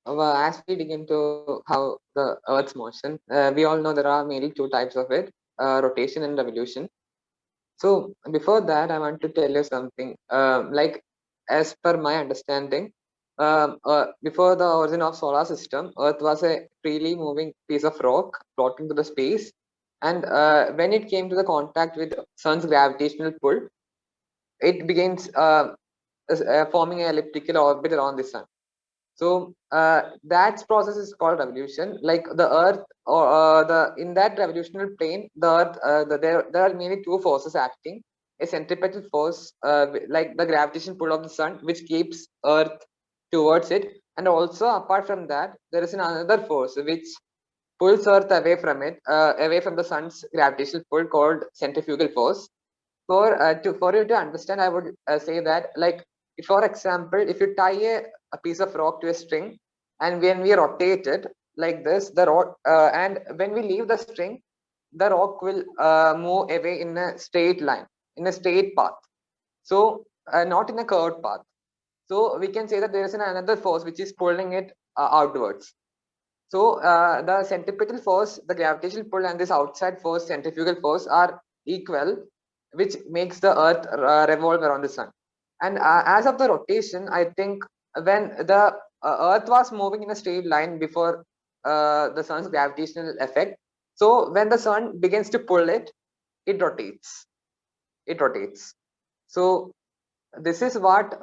as we dig into how the Earth's motion, we all know there are mainly two types of it: rotation and revolution. So before that, I want to tell you something. Like as per my understanding, before the origin of solar system, Earth was a freely moving piece of rock floating to the space, and when it came to the contact with Sun's gravitational pull, it begins forming an elliptical orbit around the Sun. So that process is called revolution. Like the Earth, or the in that revolutionary plane, the Earth, there are mainly two forces acting: a centripetal force, like the gravitation pull of the Sun, which keeps Earth towards it, and also apart from that, there is another force which pulls Earth away from it, away from the Sun's gravitational pull, called centrifugal force. For you to understand, I would say that, like, if, for example, if you tie a piece of rock to a string, and when we rotate it like this, the rock, and when we leave the string, the rock will move away in a straight line, in a straight path. So not in a curved path. So we can say that there is another force which is pulling it outwards. So the centripetal force, the gravitational pull, and this outside force, centrifugal force, are equal, which makes the Earth revolve around the Sun. And as of the rotation, I think when the Earth was moving in a straight line before the Sun's gravitational effect, so when the Sun begins to pull it, it rotates. It rotates. So this is what,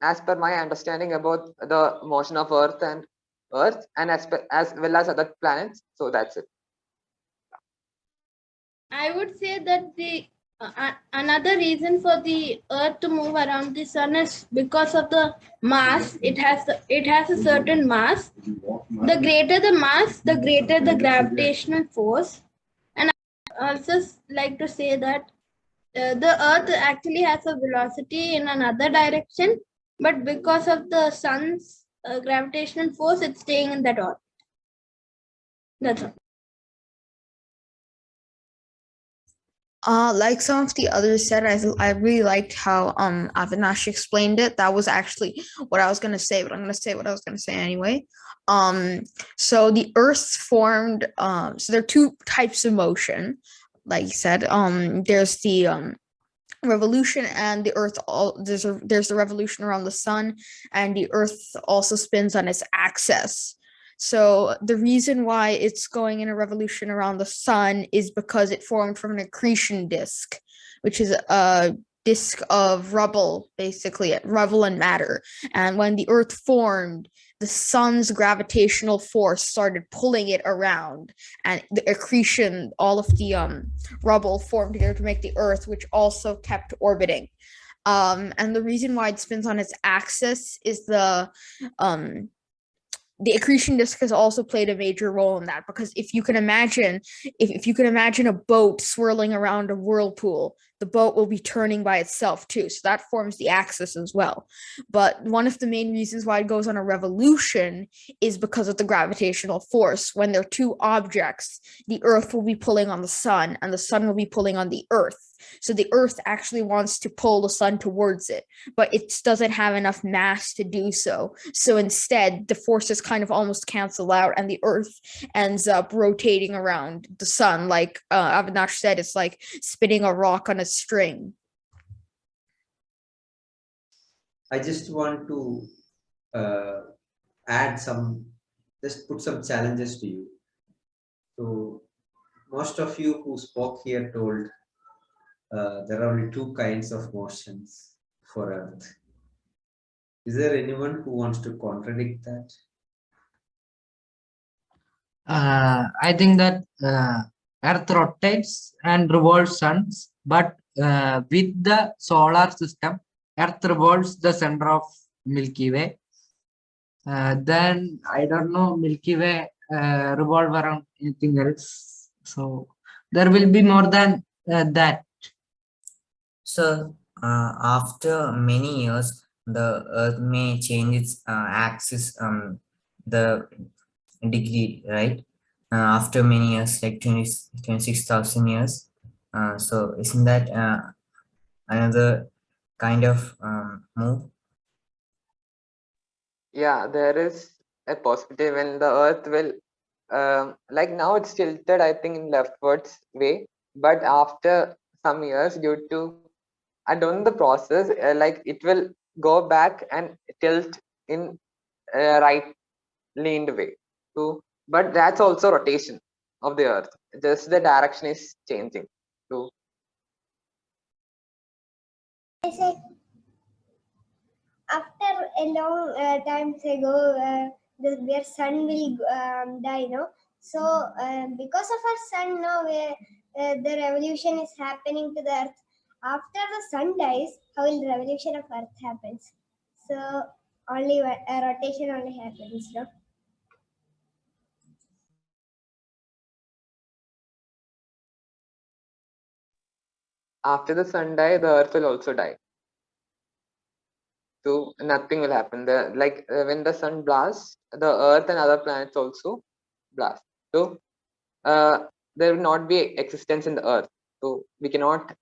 as per my understanding about the motion of Earth, and as well as other planets. So that's it. I would say that the another reason for the Earth to move around the Sun is because of the mass. It has a certain mass. The greater the mass, the greater the gravitational force. And I also like to say that the Earth actually has a velocity in another direction, but because of the Sun's gravitational force, it's staying in that orbit. That's all. Like some of the others said, I really liked how Avinash explained it. That was actually what I was gonna say, but I'm gonna say what I was gonna say anyway. So the Earth formed. So there are two types of motion, like you said. There's the revolution, and the Earth. There's the revolution around the Sun, and the Earth also spins on its axis. So the reason why it's going in a revolution around the Sun is because it formed from an accretion disk, which is a disk of rubble, basically rubble and matter. And when the Earth formed, the Sun's gravitational force started pulling it around, and the accretion, all of the rubble formed together to make the Earth, which also kept orbiting. And the reason why it spins on its axis is the accretion disk has also played a major role in that, because if you can imagine a boat swirling around a whirlpool, the boat will be turning by itself too. So that forms the axis as well. But one of the main reasons why it goes on a revolution is because of the gravitational force. When there are two objects, the Earth will be pulling on the Sun, and the Sun will be pulling on the Earth. So the Earth actually wants to pull the Sun towards it, but it doesn't have enough mass to do so. So instead, the forces kind of almost cancel out, and the Earth ends up rotating around the Sun. Like Avinash said, it's like spinning a rock on a string. I just want to just put some challenges to you. So most of you who spoke here told there are only two kinds of motions for Earth. Is there anyone who wants to contradict that? I think that Earth rotates and revolves suns, but with the solar system, Earth revolves the center of Milky Way. Then I don't know, Milky Way revolve around anything else. So there will be more than that. So after many years, the Earth may change its axis, the degree, right? After many years, like 26,000 years. So isn't that another kind of move? Yeah, there is a possibility when the Earth will, like now it's tilted, I think, in leftwards way, but after some years, due to I don't know the process, like it will go back and tilt in right leaned way. So, but that's also rotation of the Earth. Just the direction is changing. So, after a long times ago, their sun will die, no? So because of our sun now, the revolution is happening to the Earth. After the sun dies, how will the revolution of Earth happens? So only a rotation only happens, no? after the sun die, the Earth will also die. So nothing will happen. When the sun blasts, the Earth and other planets also blast. So there will not be existence in the Earth. So we cannot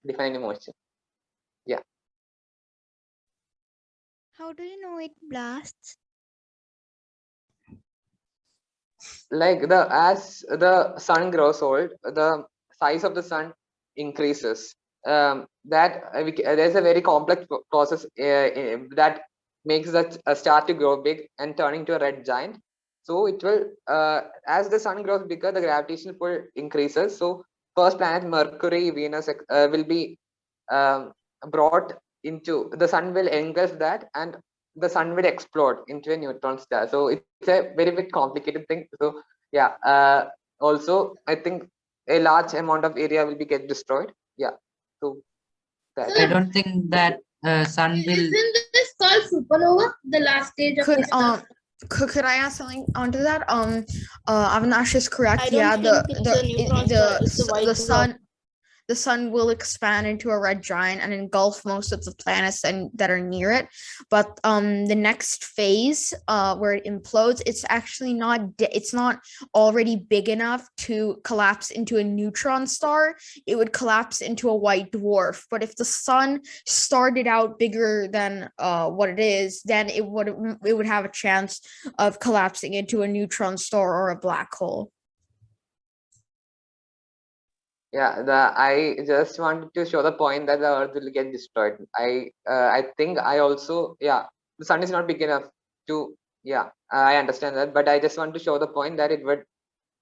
define emotion. Yeah. How do you know it blasts? Like as the sun grows old, the size of the sun increases. There's a very complex process that makes that star to grow big and turn into a red giant. So it will, as the sun grows bigger, the gravitational pull increases. So first planet Mercury, Venus will be brought into the sun, will engulf that, and the sun will explode into a neutron star. So it's a very bit complicated thing. So yeah, also I think a large amount of area will be get destroyed. Yeah. So that. I don't think that sun will. Isn't this called supernova? The last stage of Could the star? could I add something onto that? Avinash is correct. I don't Yeah, think it's a neutron star, it's a white dwarf. The sun will expand into a red giant and engulf most of the planets that are near it. But the next phase, where it implodes, it's actually not. It's not already big enough to collapse into a neutron star. It would collapse into a white dwarf. But if the sun started out bigger than what it is, then it would have a chance of collapsing into a neutron star or a black hole. Yeah, I just wanted to show the point that the Earth will get destroyed. I think I also, yeah, the sun is not big enough to, yeah, I understand that, but I just want to show the point that it would,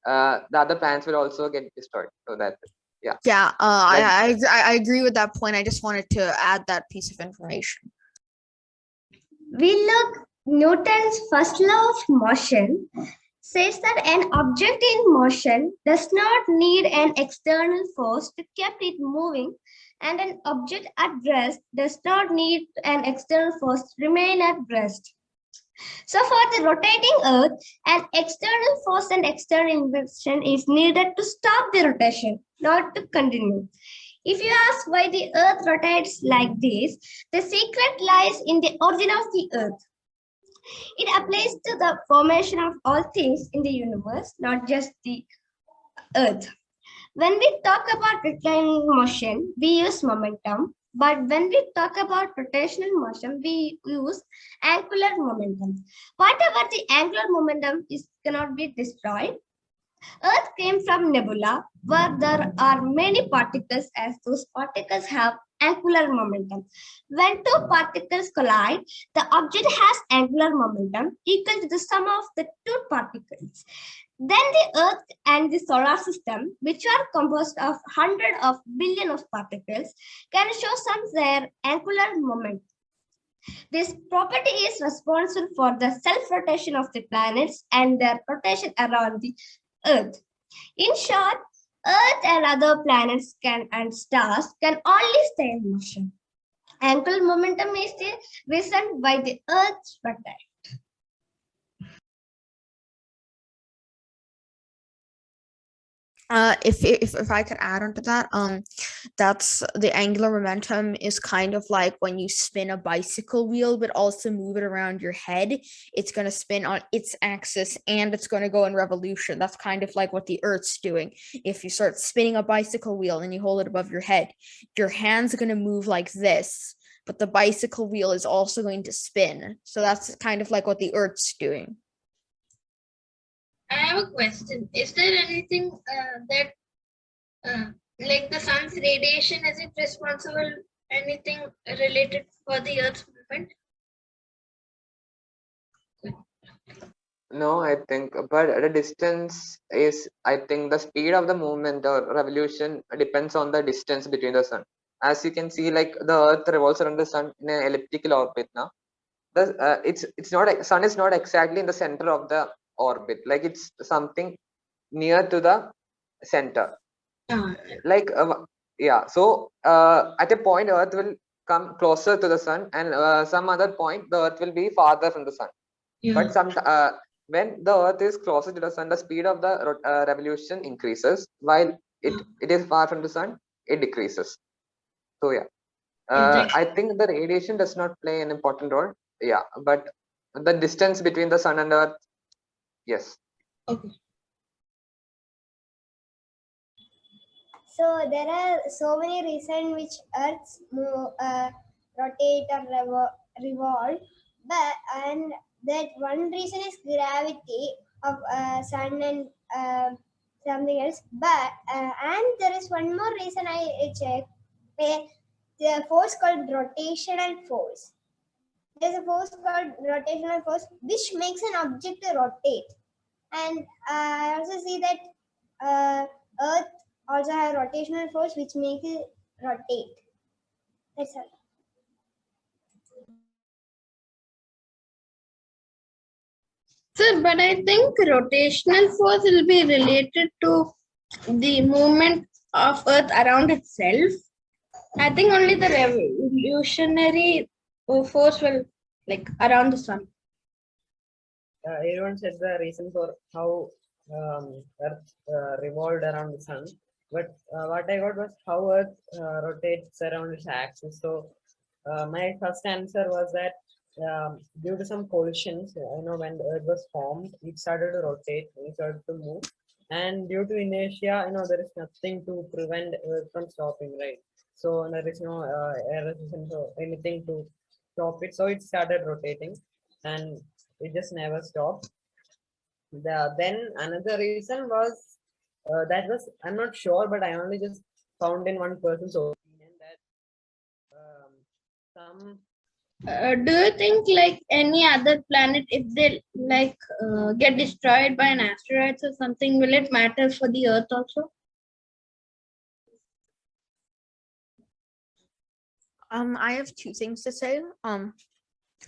the other planets will also get destroyed. So that, yeah. Yeah, I agree with that point. I just wanted to add that piece of information. We look Newton's first law of motion says that an object in motion does not need an external force to keep it moving, and an object at rest does not need an external force to remain at rest. So for the rotating Earth, an external force and external motion is needed to stop the rotation, not to continue. If you ask why the Earth rotates like this, the secret lies in the origin of the Earth. It applies to the formation of all things in the universe, not just the Earth. When we talk about reclining motion, we use momentum. But when we talk about rotational motion, we use angular momentum. Whatever the angular momentum is cannot be destroyed. Earth came from nebula, where there are many particles, as those particles have angular momentum. When two particles collide, the object has angular momentum equal to the sum of the two particles. Then the Earth and the solar system, which are composed of hundreds of billions of particles, can show some their angular momentum. This property is responsible for the self-rotation of the planets and their rotation around the Earth. In short, Earth and other planets and stars can only stay in motion. Angular momentum is the reason why the Earth rotates. If I could add on to that, that's the angular momentum is kind of like when you spin a bicycle wheel, but also move it around your head. It's going to spin on its axis and it's going to go in revolution. That's kind of like what the Earth's doing. If you start spinning a bicycle wheel and you hold it above your head, your hands are going to move like this, but the bicycle wheel is also going to spin. So that's kind of like what the Earth's doing. have a question. Is there anything that like the sun's radiation, is it responsible, anything related for the Earth's movement? No, I think, but the distance is, I think the speed of the movement or revolution depends on the distance between the sun. As you can see, like the Earth revolves around the sun in an elliptical orbit now. It's not, sun is not exactly in the center of the orbit. Like it's something near to the center. Like yeah. So at a point, Earth will come closer to the sun, and some other point, the Earth will be farther from the sun. But when the Earth is closer to the sun, the speed of the revolution increases, while it is far from the sun, it decreases. So yeah, I think the radiation does not play an important role. Yeah, but the distance between the sun and Earth, yes. Okay. So there are so many reasons which Earths move, rotate or revolve, but and that one reason is gravity of sun and something else. But and there is one more reason I checked. The force called rotational force. There is a force called rotational force which makes an object to rotate. And I also see that Earth also have rotational force which makes it rotate. That's all. Sir, but I think rotational force will be related to the movement of Earth around itself. I think only the revolutionary force will like around the sun. Everyone said the reason for how Earth revolved around the sun, but what I got was how Earth rotates around its axis. So my first answer was that due to some collisions, when the Earth was formed, it started to rotate, it started to move, and due to inertia, there is nothing to prevent Earth from stopping, right? So there is no air resistance or anything to stop it, so it started rotating, and it just never stopped. Then another reason was that was, I'm not sure, but I only just found in one person's opinion that some. Do you think like any other planet, if they like get destroyed by an asteroid or something, will it matter for the Earth also? I have two things to say.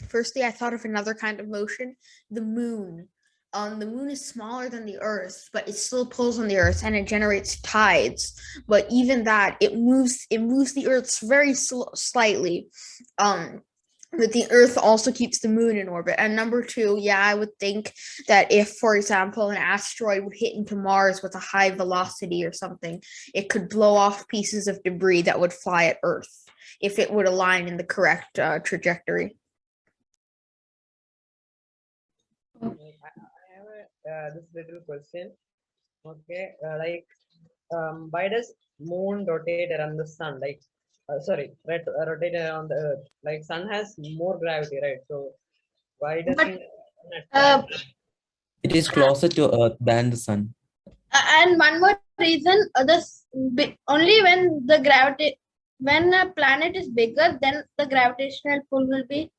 Firstly, I thought of another kind of motion, the moon. The moon is smaller than the Earth, but it still pulls on the Earth and it generates tides. But even that, it moves the Earth very slightly. But the Earth also keeps the moon in orbit. And number two, yeah, I would think that if, for example, an asteroid would hit into Mars with a high velocity or something, it could blow off pieces of debris that would fly at Earth if it would align in the correct trajectory. I have this little question. Okay, why does moon rotate around the sun? Rotate around the Earth. Like sun has more gravity, right? So why does it is closer to Earth than the sun? And one more reason, only when the gravity, when a planet is bigger, then the gravitational pull will be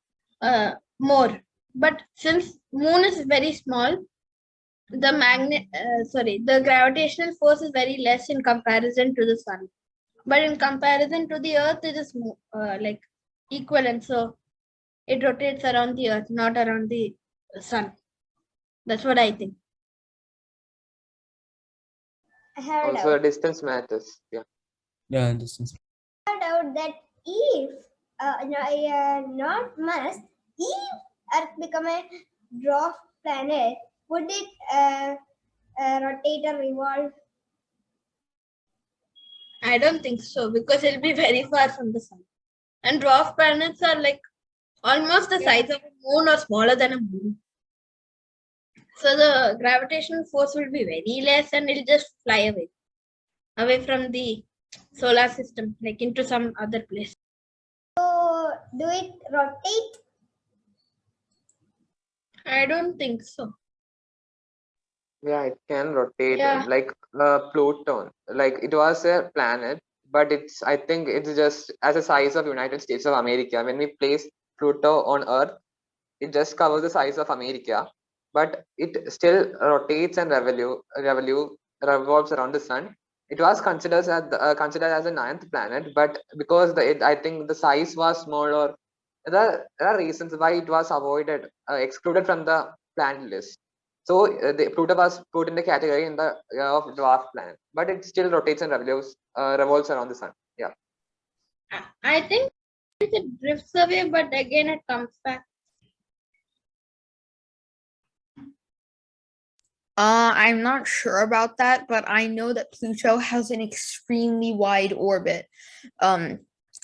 more. But since moon is very small, the gravitational force is very less in comparison to the sun. But in comparison to the Earth, it is like equivalent. So it rotates around the Earth, not around the sun. That's what I think. Also, distance matters. Yeah. Yeah, distance. I doubt that if not must, if Earth become a dwarf planet, would it rotate or revolve? I don't think so, because it'll be very far from the sun. And dwarf planets are like almost the size of a moon or smaller than a moon. So the gravitational force will be very less and it'll just fly away from the solar system, like into some other place. So do it rotate? I don't think so. Yeah, it can rotate. Yeah. Like Pluton. Like it was a planet, but I think it's just as a size of United States of America. When we place Pluto on Earth, it just covers the size of America, but it still rotates and revolves around the sun. It was considered as a ninth planet, but because I think the size was small, or there are reasons why it was excluded from the planet list. So Pluto was put in the category in the of dwarf planet, but it still rotates and revolves around the sun. Yeah. I think it drifts away, but again it comes back. I'm not sure about that, but I know that Pluto has an extremely wide orbit.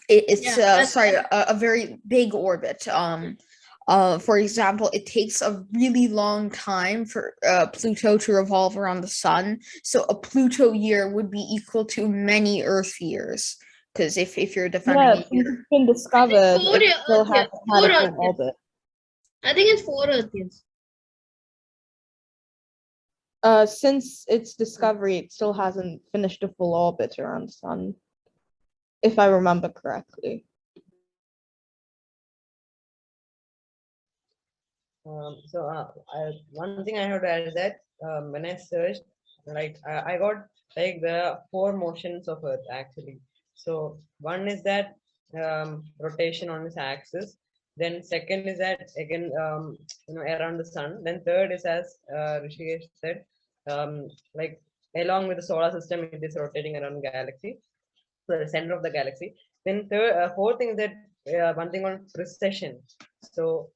It's Yeah, a very big orbit. For example, it takes a really long time for Pluto to revolve around the sun. So a Pluto year would be equal to many Earth years. Because if you're defending Yeah, a since year, it's been discovered, four it still Earth years. hasn't had a full orbit. I think it's 4 Earth years. Since its discovery, it still hasn't finished a full orbit around the sun, if I remember correctly. One thing I have to add is that when I searched, like I got like there are 4 motions of Earth actually. So one is that rotation on its axis. Then second is that again around the sun. Then third is, as Rishikesh said, like along with the solar system, it is rotating around the galaxy, so the center of the galaxy. Then fourth thing is that one thing on precession. So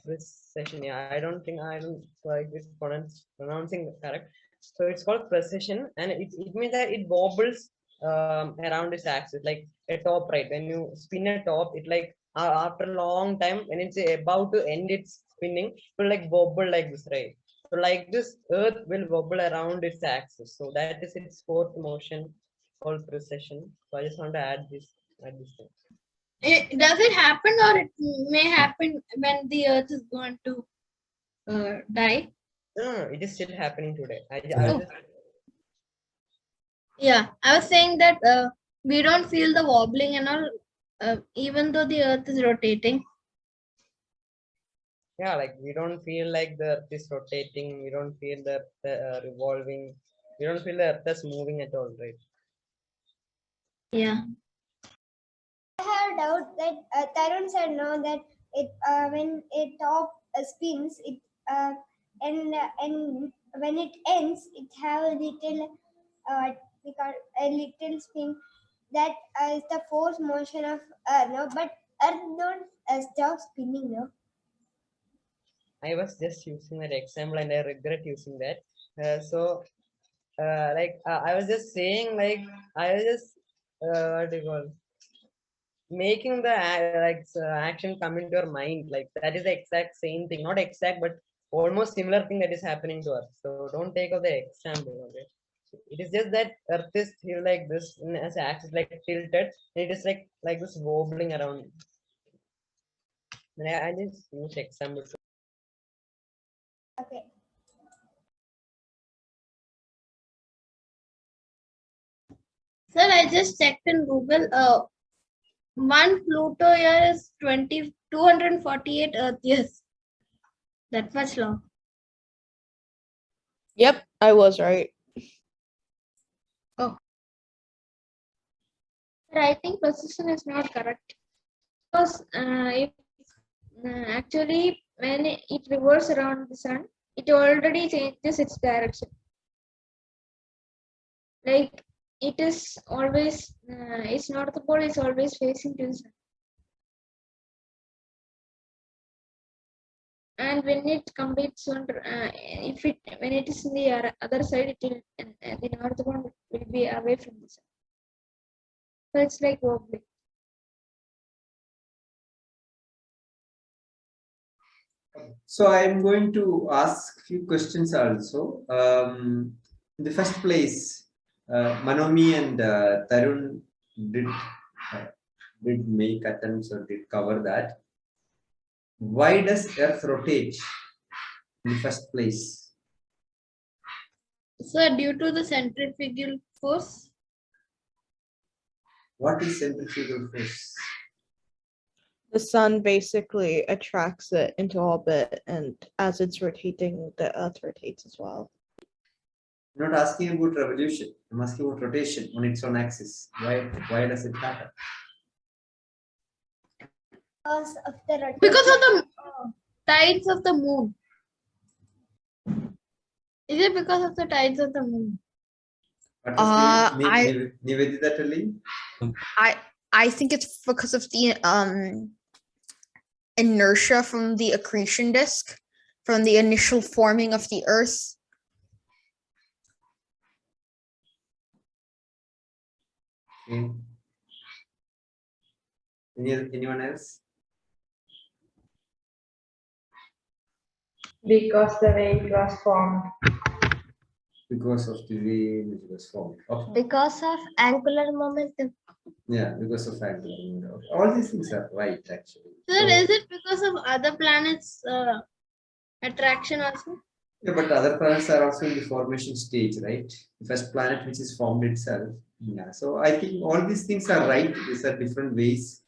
precession, yeah, I don't think I don't like this pronouncing correct. So it's called precession, and it means that it wobbles around its axis, like a top, right? When you spin a top, it like after a long time, when it's about to end its spinning, it will like wobble like this, right? So like this, Earth will wobble around its axis. So that is its fourth motion called precession. So I just want to add this thing. Does it happen, or it may happen when the Earth is going to die? No, it is still happening today. Yeah, I was saying that we don't feel the wobbling and all, even though the Earth is rotating. Yeah, like we don't feel like the Earth is rotating. We don't feel the Earth revolving. We don't feel the Earth is moving at all, right? Yeah. I have a doubt that Tarun said no, that it when a top spins it and when it ends it have a little a little spin that is the force motion of Earth, no, but Earth don't stop spinning, no. I was just using that example and I regret using that. I was just saying, like I was just what do you call, making the action come into your mind, like that is the exact same thing, not exact but almost similar thing that is happening to us. So don't take of the example. Okay, it is just that Earth is here like this as axis, like tilted, and it is like this wobbling around. And I just use example. Okay. Sir, I just checked in Google. One Pluto year is 248 Earth years. That much long. Yep, I was right. Oh. But I think precision is not correct. Because actually when it revolves around the sun, it already changes its direction. Like it is always, its north pole is always facing to the sun. And when it completes on, when it is in the other side, it will the north pole will be away from the sun. So it's like wobbling. So I'm going to ask few questions also. In the first place, Manomi and Tarun did make attempts or did cover that. Why does Earth rotate in the first place? So due to the centrifugal force. What is centrifugal force? The sun basically attracts it into orbit, and as it's rotating, the Earth rotates as well. I'm not asking about revolution. I'm asking about rotation on its own axis. Why does it happen? Because of the rotation. Because of the tides of the moon. Is it because of the tides of the moon? What is Nivedita telling? I think it's because of the inertia from the accretion disk, from the initial forming of the Earth. Okay. Anyone else? Because the way it was formed. Because of the way it was formed. Okay. Because of angular momentum. Yeah, because of angular momentum. All these things are right, actually. Sir, So, is it because of other planets' attraction also? yeah, but other planets are also in the formation stage, right? The first planet which is formed itself. Yeah, so I think all these things are right. These are different ways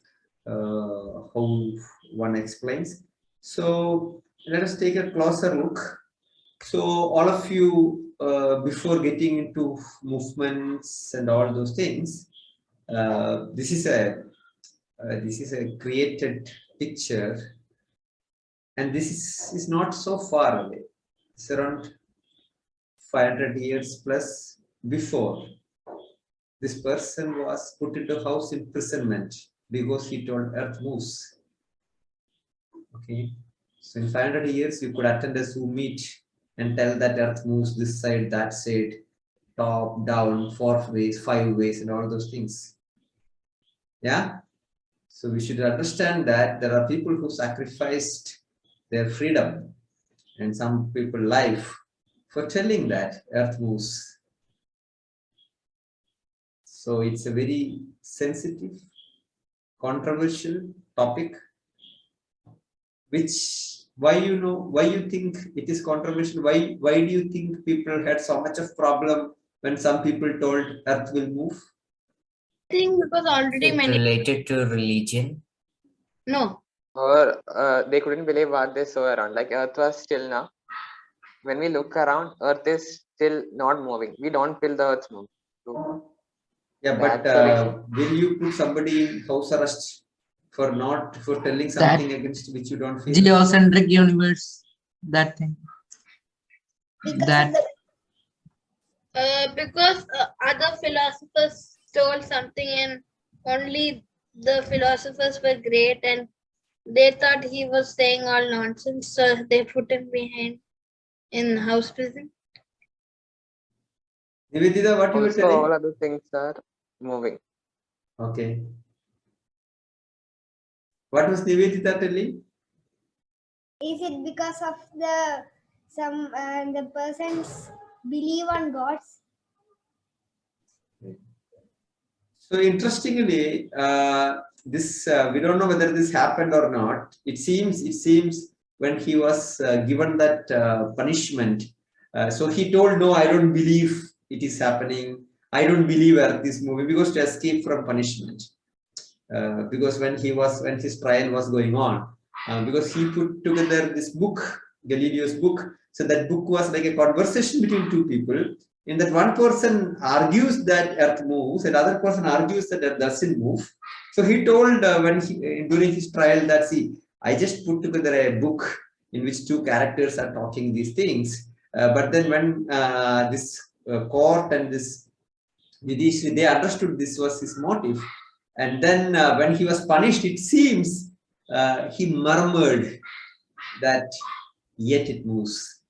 how one explains. So let us take a closer look. So all of you, before getting into movements and all those things, this is a created picture, and this is not so far away. It's around 500 years plus before. This person was put into house imprisonment because he told Earth moves. Okay, so in 500 years, you could attend a Zoom meet and tell that Earth moves this side, that side, top, down, 4 ways, 5 ways, and all those things. Yeah. So we should understand that there are people who sacrificed their freedom and some people life for telling that Earth moves. So it's a very sensitive, controversial topic, which why you think it is controversial? Why do you think people had so much of problem when some people told Earth will move? I think because already It many. related to religion? No. Or they couldn't believe what they saw around. Like Earth was still now. When we look around, Earth is still not moving. We don't feel the Earth's move. So yeah, but will you put somebody in house arrest for telling something against which you don't feel? Geocentric universe, that thing. Because other philosophers told something and only the philosophers were great and they thought he was saying all nonsense, so they put him behind in house prison. Nivedita, what you were also telling? all other things are moving. Okay. What was Nivedita telling? Is it because of the person's belief on gods? So interestingly, this we don't know whether this happened or not. It seems when he was given that punishment, so he told, "No, I don't believe it is happening. I don't believe Earth is moving," because to escape from punishment. Because when his trial was going on, because he put together this book, Galileo's book. So that book was like a conversation between two people. In that, one person argues that Earth moves, and other person argues that Earth doesn't move. So he told during his trial that, see, I just put together a book in which two characters are talking these things. But then when this court and this Yudhishthira, they understood this was his motive. And then when he was punished, it seems he murmured that yet it moves.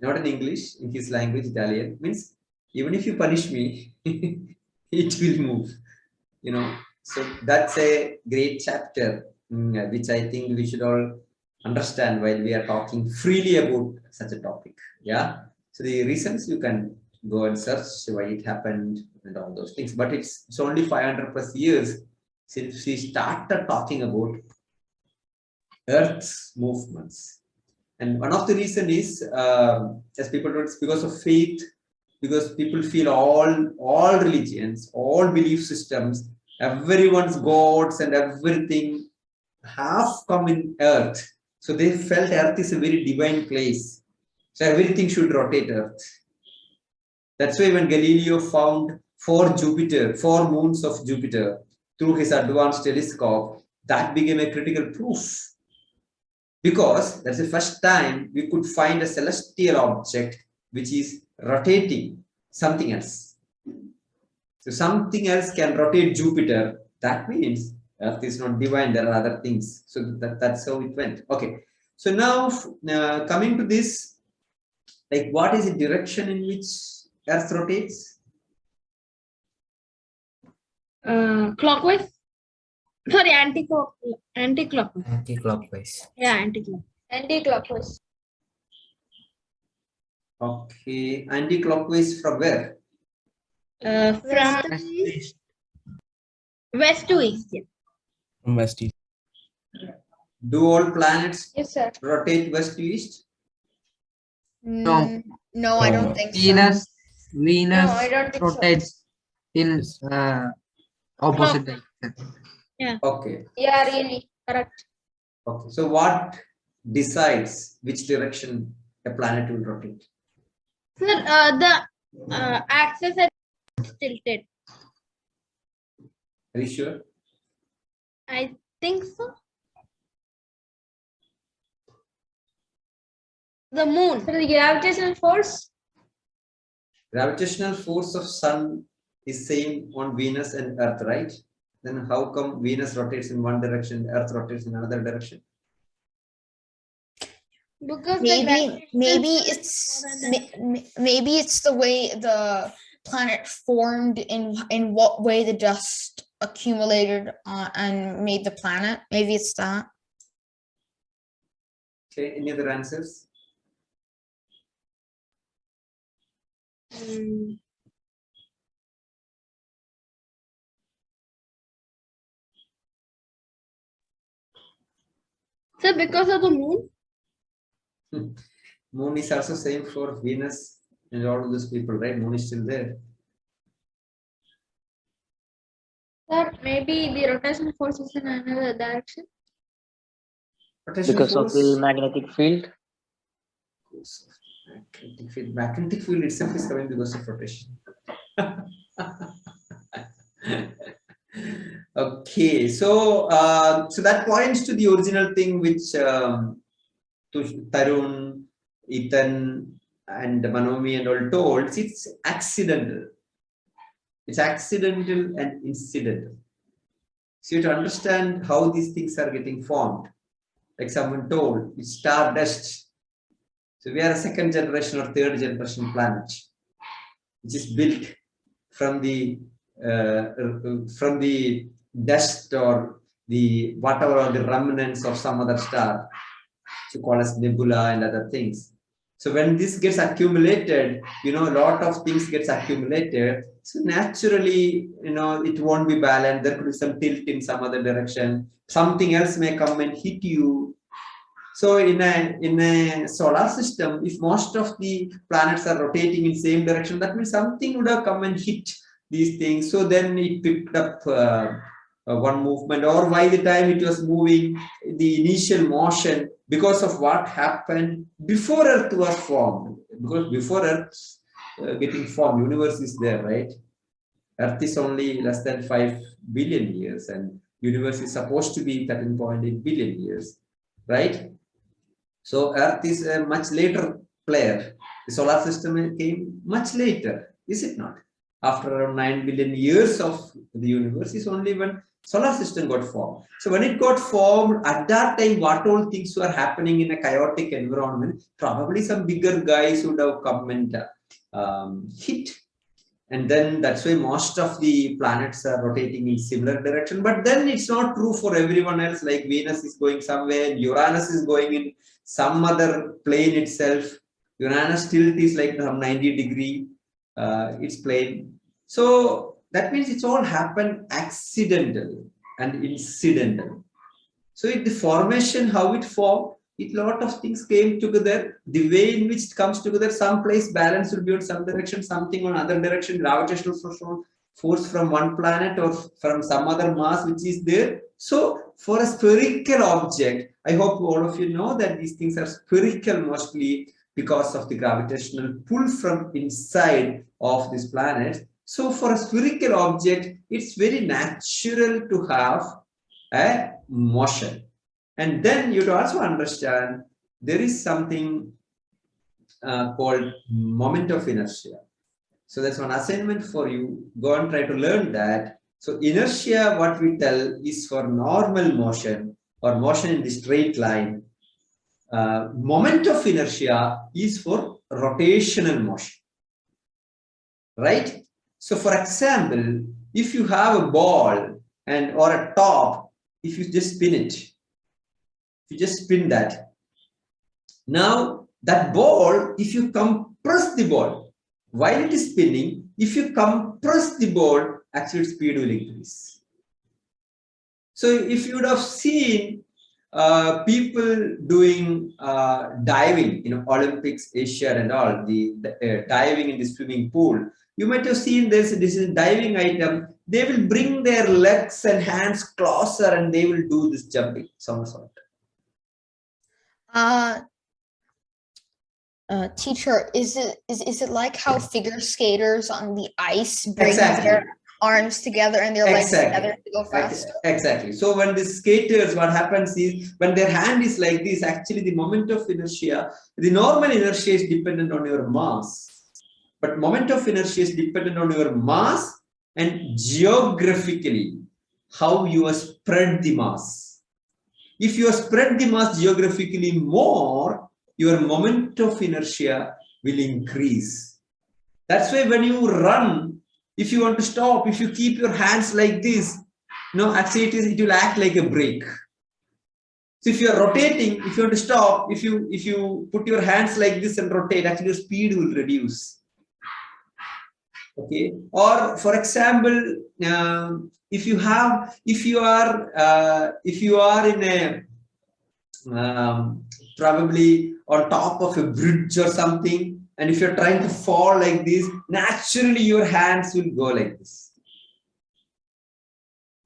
Not in English, in his language, Italian, means even if you punish me, it will move. You know, so that's a great chapter, which I think we should all understand while we are talking freely about such a topic. Yeah. So the reasons you can go and search why it happened and all those things, but it's only 500 plus years since we started talking about Earth's movements. And one of the reason is, as people know, it's because of faith because people feel all religions, all belief systems, everyone's gods and everything have come in earth. So they felt earth is a very divine place. So everything should rotate earth. That's why when Galileo found four moons of Jupiter through his advanced telescope, that became a critical proof. Because that's the first time we could find a celestial object which is rotating something else. So something else can rotate Jupiter. That means Earth is not divine. There are other things. So that's how it went. Okay. So now coming to this, like what is the direction in which Earth rotates? Clockwise. Sorry, anti-clockwise. Anti-clockwise. Yeah, anti-clockwise. Anti-clockwise. Okay, anti-clockwise from where? From west to east. Yeah. From west east. Do all planets Yes, sir. rotate west to east? No, no, I don't think so. Venus No, I don't think so. rotates in opposite direction. Yeah. Okay. Yeah, really. Correct. Okay. So what decides which direction a planet will rotate? Sir, the axis is tilted. Are you sure? I think so. The moon. So the gravitational force? Gravitational force of Sun is same on Venus and Earth, right? Then how come Venus rotates in one direction, Earth rotates in another direction? Because Maybe it's the way the planet formed, in what way the dust accumulated and made the planet. Maybe it's that. Okay, any other answers? So because of the moon? Moon is also same for Venus and all of those people, right? Moon is still there. That maybe the rotational force is in another direction. Rotational Because of force. the magnetic field. Magnetic field itself is coming because of rotation. Okay, so so that points to the original thing which Tarun, Ethan, and Manomi and all told. It's accidental. It's accidental and incidental. So you have to understand how these things are getting formed. Like someone told, it's star dust. So we are a second generation or third generation planet, which is built from the dust or the whatever or the remnants of some other star, to call as nebula and other things. So when this gets accumulated, a lot of things gets accumulated. So naturally, it won't be balanced. There could be some tilt in some other direction. Something else may come and hit you. So in a solar system, if most of the planets are rotating in same direction, that means something would have come and hit these things. So then it picked up one movement, or by the time it was moving, the initial motion, because of what happened before Earth was formed. Because before Earth getting formed, universe is there, right? Earth is only less than 5 billion years, and universe is supposed to be 13.8 billion years, right? So Earth is a much later player. The solar system came much later, is it not? After around 9 billion years of the universe is only when solar system got formed. So when it got formed, at that time, what all things were happening in a chaotic environment, probably some bigger guys would have come and hit. And then that's why most of the planets are rotating in similar direction. But then it's not true for everyone else, like Venus is going somewhere, Uranus is going in some other plane itself. Uranus tilt is like some 90 degree, its plane. So that means it's all happened accidental and incidental. So the formation, how it formed, it lot of things came together. The way in which it comes together, some place balance will be on some direction, something on other direction, gravitational force from one planet or from some other mass which is there. So for a spherical object, I hope all of you know that these things are spherical mostly because of the gravitational pull from inside of this planet. So for a spherical object, it's very natural to have a motion. And then you'd also understand there is something called moment of inertia. So that's one assignment for you. Go and try to learn that. So inertia, what we tell, is for normal motion or motion in the straight line. Moment of inertia is for rotational motion, right? So for example, if you have a ball and or a top, if you just spin it, you just spin that. Now that ball, if you compress the ball while it is spinning, if you compress the ball, actually speed will increase. So if you would have seen people doing diving, Olympics, Asia and all, the diving in the swimming pool, you might have seen this is a diving item. They will bring their legs and hands closer and they will do this jumping somersault. Teacher, is it like how figure skaters on the ice bring Exactly. their arms together and their legs Exactly. together to go faster? Exactly. So when the skaters, what happens is when their hand is like this, actually the moment of inertia, the normal inertia is dependent on your mass. But moment of inertia is dependent on your mass and geographically how you are spread the mass. If you are spread the mass geographically more, your moment of inertia will increase. That's why when you run, if you want to stop, if you keep your hands like this, actually it will act like a brake. So if you are rotating, if you want to stop, if you put your hands like this and rotate, actually your speed will reduce. Okay. Or for example, if you are in a probably on top of a bridge or something, and if you're trying to fall like this, naturally your hands will go like this.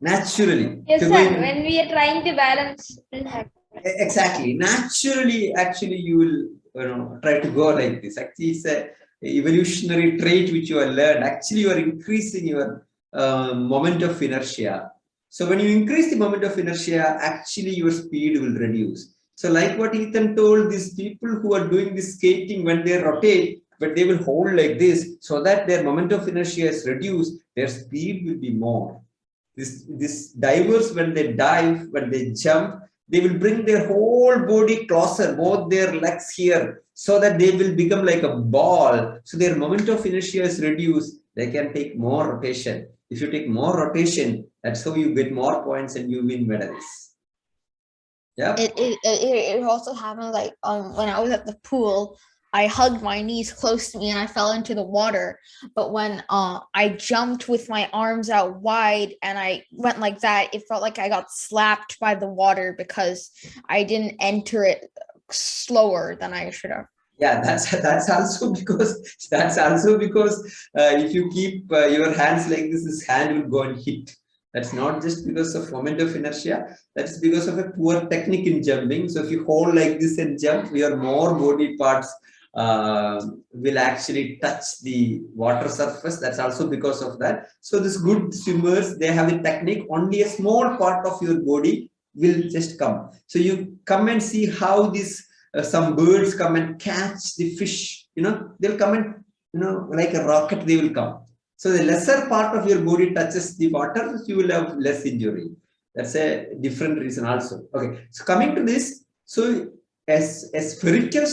Naturally. Yes, sir. When we are trying to balance, it happens. Exactly. Naturally, actually, you will try to go like this. Actually, it's a evolutionary trait which you have learned. Actually, you are increasing your moment of inertia. So when you increase the moment of inertia, actually your speed will reduce. So like what Ethan told, these people who are doing this skating, when they rotate, but they will hold like this so that their moment of inertia is reduced, their speed will be more. This divers, when they dive, when they jump, they will bring their whole body closer, both their legs here, so that they will become like a ball. So their moment of inertia is reduced. They can take more rotation. If you take more rotation, that's how you get more points and you win medals. Yeah. It also happened like when I was at the pool, I hugged my knees close to me and I fell into the water. But when I jumped with my arms out wide and I went like that, it felt like I got slapped by the water because I didn't enter it slower than I should have. Yeah, that's also because if you keep your hands like this hand will go and hit. That's not just because of moment of inertia. That's because of a poor technique in jumping. So if you hold like this and jump, your more body parts will actually touch the water surface. That's also because of that. So these good swimmers, they have a technique. Only a small part of your body will just come. So you come and see how this. Some birds come and catch the fish, they'll come and, like a rocket, they will come. So the lesser part of your body touches the water, you will have less injury. That's a different reason also. Okay, so coming to this, so as a spherical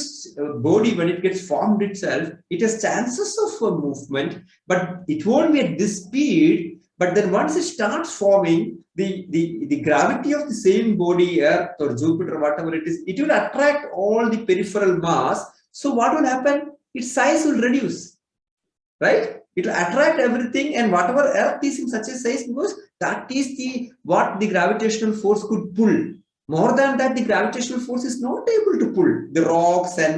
body, when it gets formed itself, it has chances of movement, but it won't be at this speed. But then once it starts forming, the gravity of the same body, Earth or Jupiter, whatever it is, it will attract all the peripheral mass. So what will happen? Its size will reduce, right? It will attract everything, and whatever Earth is in such a size, because that is what the gravitational force could pull. More than that, the gravitational force is not able to pull the rocks and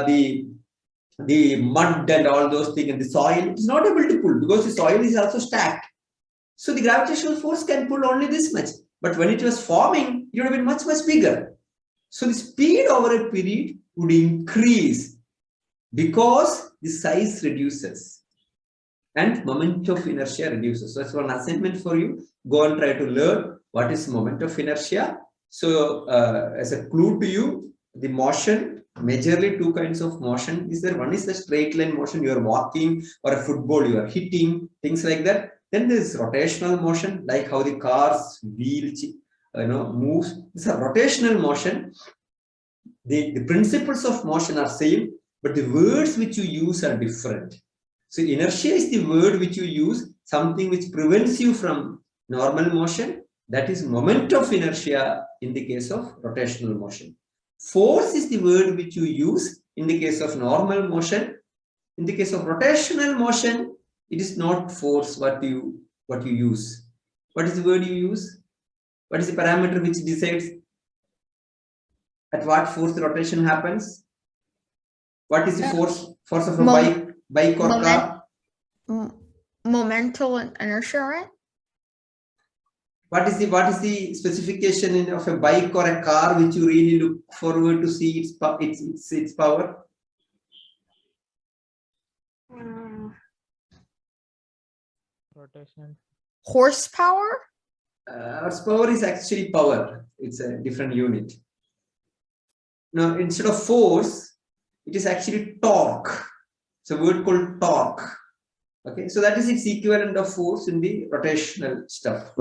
the mud and all those things and the soil. It is not able to pull because the soil is also stacked. So the gravitational force can pull only this much. But when it was forming, it would have been much, much bigger. So the speed over a period would increase because the size reduces and moment of inertia reduces. So that's one assignment for you. Go and try to learn what is moment of inertia. So as a clue to you, the motion, majorly two kinds of motion is there. One is the straight line motion, you are walking, or a football you are hitting, things like that. Then there is rotational motion, like how the car's wheel moves. It's a rotational motion. The principles of motion are same, but the words which you use are different. So inertia is the word which you use, something which prevents you from normal motion. That is moment of inertia in the case of rotational motion. Force is the word which you use in the case of normal motion. In the case of rotational motion, it is not force what you use. What is the word you use? What is the parameter which decides at what force the rotation happens? What is the force of a bike or car? Momental inertia, right? What is the specification of a bike or a car which you really look forward to see its power? Rotation. Horsepower? Horsepower is actually power. It's a different unit. Now, instead of force, it is actually torque. It's a word called torque. Okay, so that is its equivalent of force in the rotational stuff.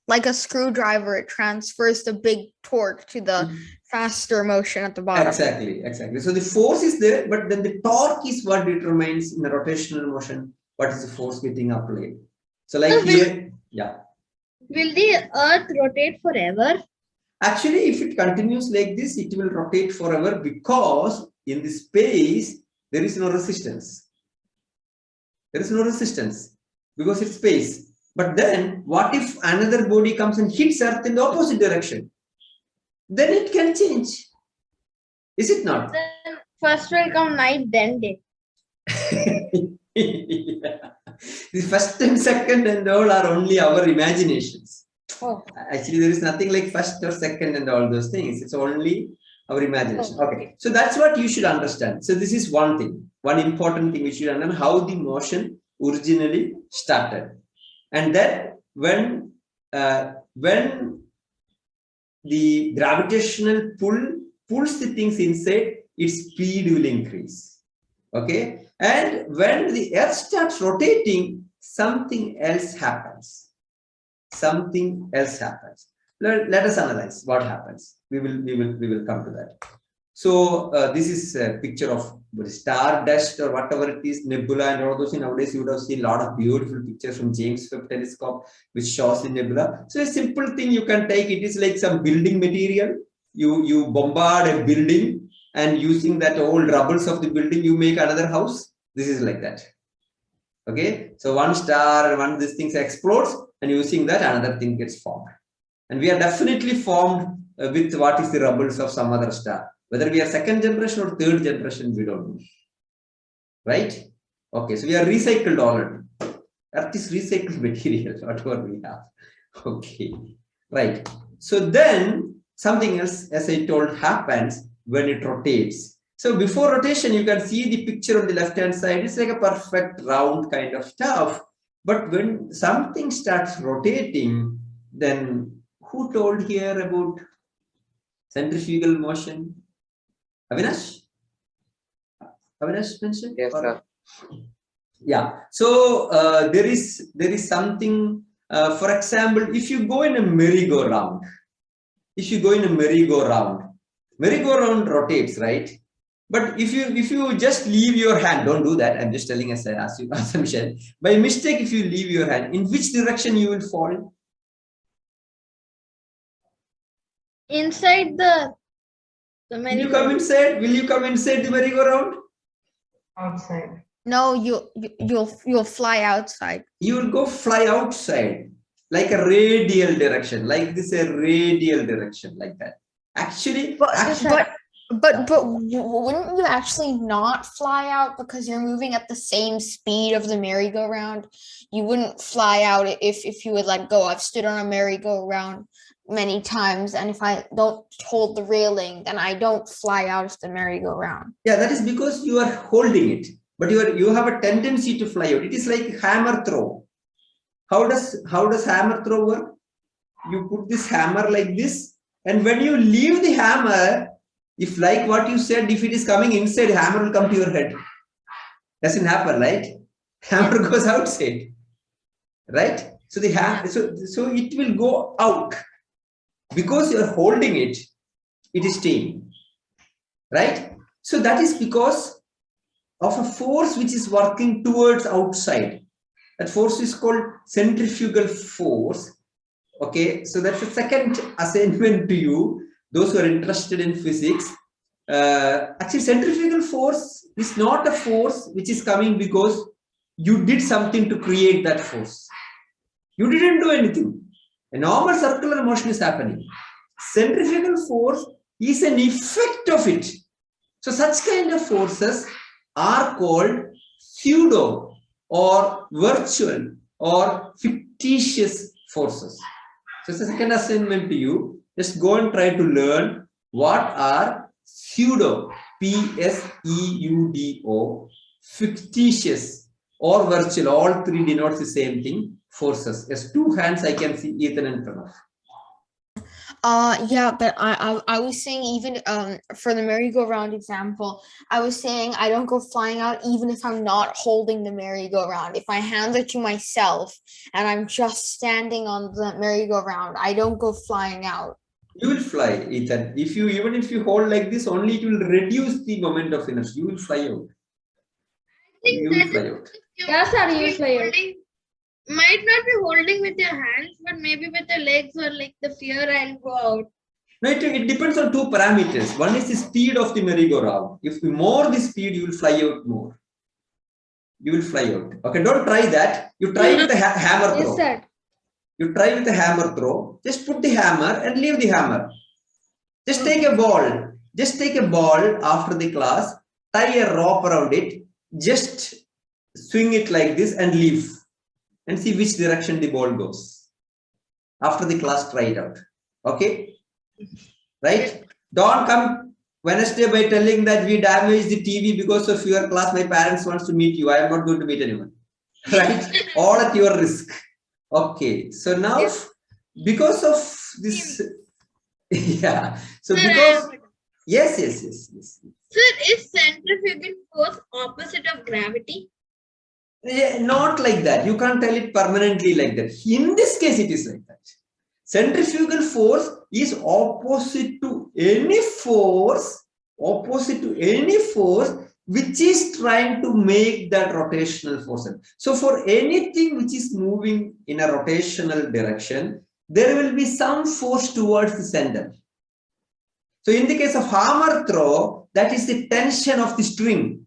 Like a screwdriver, it transfers the big torque to the faster motion at the bottom. Exactly. So the force is there, but then the torque is what determines in the rotational motion what is the force getting applied. So like here, yeah. Will the earth rotate forever? Actually, if it continues like this, it will rotate forever because in the space, there is no resistance. There is no resistance because it's space. But then, what if another body comes and hits Earth in the opposite direction? Then it can change. Is it not? Then first will come night, then day. Yeah. The first and second and all are only our imaginations. Oh. Actually, there is nothing like first or second and all those things. It's only our imagination. Okay, so that's what you should understand. So this is one thing, one important thing we should understand, how the motion originally started. And then when the gravitational pull pulls the things inside, its speed will increase. Okay, and when the Earth starts rotating, something else happens. Something else happens. Let us analyze what happens. We will come to that. So this is a picture of star dust or whatever it is, nebula and all those things. Nowadays, you would have seen a lot of beautiful pictures from James Webb Telescope, which shows the nebula. So a simple thing you can take, it is like some building material. You bombard a building and using that old rubbles of the building, you make another house. This is like that. Okay, so one star and one this thing explodes, and using that another thing gets formed. And we are definitely formed with what is the rubbles of some other star. Whether we are second generation or third generation, we don't know. Right? Okay, so we are recycled already. Earth is recycled material, whatever we have. Okay, right. So then something else, as I told, happens when it rotates. So before rotation, you can see the picture on the left-hand side. It's like a perfect round kind of stuff. But when something starts rotating, then who told here about centrifugal motion? Avinash? Avinash mentioned? Yes, sir. Yeah. So there is something. For example, if you go in a merry-go-round, merry-go-round rotates, right? But if you just leave your hand, don't do that. I'm just telling as an assumption. By mistake, if you leave your hand, in which direction you will fall? Inside the Will you come inside? Will you come inside the merry-go-round? Outside. No, you'll fly outside. You will go fly outside. like a radial direction, like this, a radial direction, like that. Actually, but wouldn't you actually not fly out because you're moving at the same speed of the merry-go-round? You wouldn't fly out if you would let go. I've stood on a merry-go-round many times, and if I don't hold the railing, then I don't fly out of the merry-go-round. Yeah, that is because you are holding it, but you have a tendency to fly out. It is like hammer throw. How does hammer throw work? You put this hammer like this, and when you leave the hammer, if like what you said, if it is coming inside, hammer will come to your head. Doesn't happen, right? Hammer goes outside, right? So the so it will go out because you are holding it. It is staying, right? So that is because of a force which is working towards outside. That force is called centrifugal force. Okay, so that's the second assignment to you, those who are interested in physics. Actually, centrifugal force is not a force which is coming because you did something to create that force. You didn't do anything. A normal circular motion is happening. Centrifugal force is an effect of it. So such kind of forces are called pseudo or virtual or fictitious forces. So it's a second assignment to you. Just go and try to learn what are pseudo, P-S-E-U-D-O, fictitious or virtual, all three denotes the same thing, forces. As two hands, I can see Ethan and Pranav. Yeah, but I was saying, even for the merry-go-round example, I was saying I don't go flying out even if I'm not holding the merry-go-round. If my hands are to myself and I'm just standing on the merry-go-round, I don't go flying out. You will fly, Ethan. Even if you hold like this, only it will reduce the moment of inertia. You will fly out. You will fly out. Yes, sir, you will fly out. Might not be holding with your hands, but maybe with your legs or like the fear and go out. No, it depends on two parameters. One is the speed of the merry-go-round. If the more the speed, you will fly out more. You will fly out. Okay, don't try that. You try with the hammer throw. Yes, sir. You try with the hammer throw. Just put the hammer and leave the hammer. Just take a ball. Just take a ball after the class. Tie a rope around it. Just swing it like this and leave. And see which direction the ball goes. After the class, try it out. Okay? Right? Don't come Wednesday by telling that we damaged the TV because of your class. My parents wants to meet you. I am not going to meet anyone. Right? All at your risk. Okay. So now, because of this, yeah. So because, yes. Sir, is centrifugal force opposite of gravity? Yeah, not like that. You can't tell it permanently like that. In this case, it is like that. Centrifugal force is opposite to any force, which is trying to make that rotational force. So for anything which is moving in a rotational direction, there will be some force towards the center. So in the case of hammer throw, that is the tension of the string.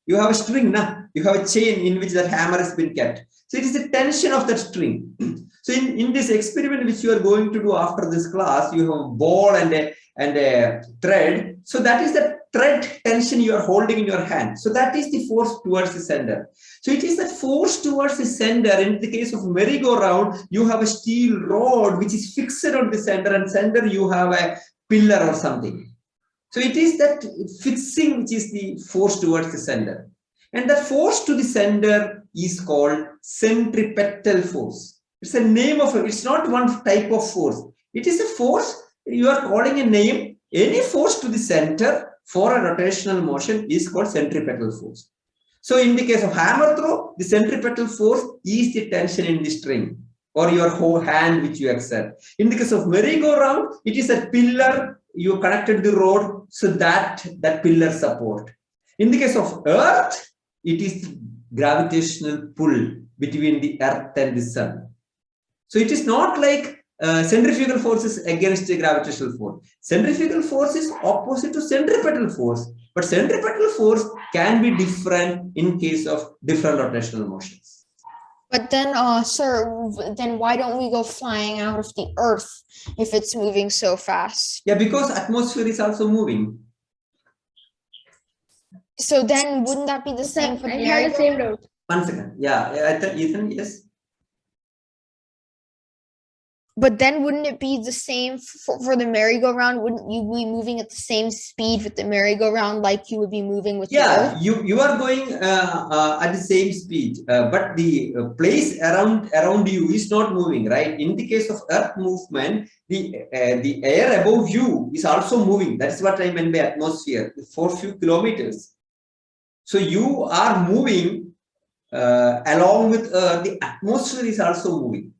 You have a string, you have a chain in which that hammer has been kept. So it is the tension of that string. So in this experiment which you are going to do after this class, you have a ball and a thread. So that is the thread tension you are holding in your hand. So that is the force towards the center. So it is that force towards the center. In the case of merry-go-round, you have a steel rod which is fixed on the center, and center you have a pillar or something. So it is that fixing which is the force towards the center. And the force to the center is called centripetal force. It's a name of it. It's not one type of force. It is a force. You are calling a name. Any force to the center for a rotational motion is called centripetal force. So in the case of hammer throw, the centripetal force is the tension in the string or your whole hand which you exert. In the case of merry-go-round, it is a pillar. You connected the rod, so that pillar support. In the case of earth, it is gravitational pull between the earth and the sun. So it is not like centrifugal forces against the gravitational force. Centrifugal force is opposite to centripetal force, but centripetal force can be different in case of different rotational motions. But then, sir, then why don't we go flying out of the Earth if it's moving so fast? Yeah, because atmosphere is also moving. So then, wouldn't that be the same for the I had the same merry-go-round? doubt. 1 second. Yeah, I thought Ethan, yes. But then, wouldn't it be the same for the merry-go-round? Wouldn't you be moving at the same speed with the merry-go-round like you would be moving with the Yeah, Earth? you are going at the same speed, but the place around you is not moving, right? In the case of Earth movement, the air above you is also moving. That's what I meant by atmosphere for few kilometers. So you are moving along with the atmosphere is also moving.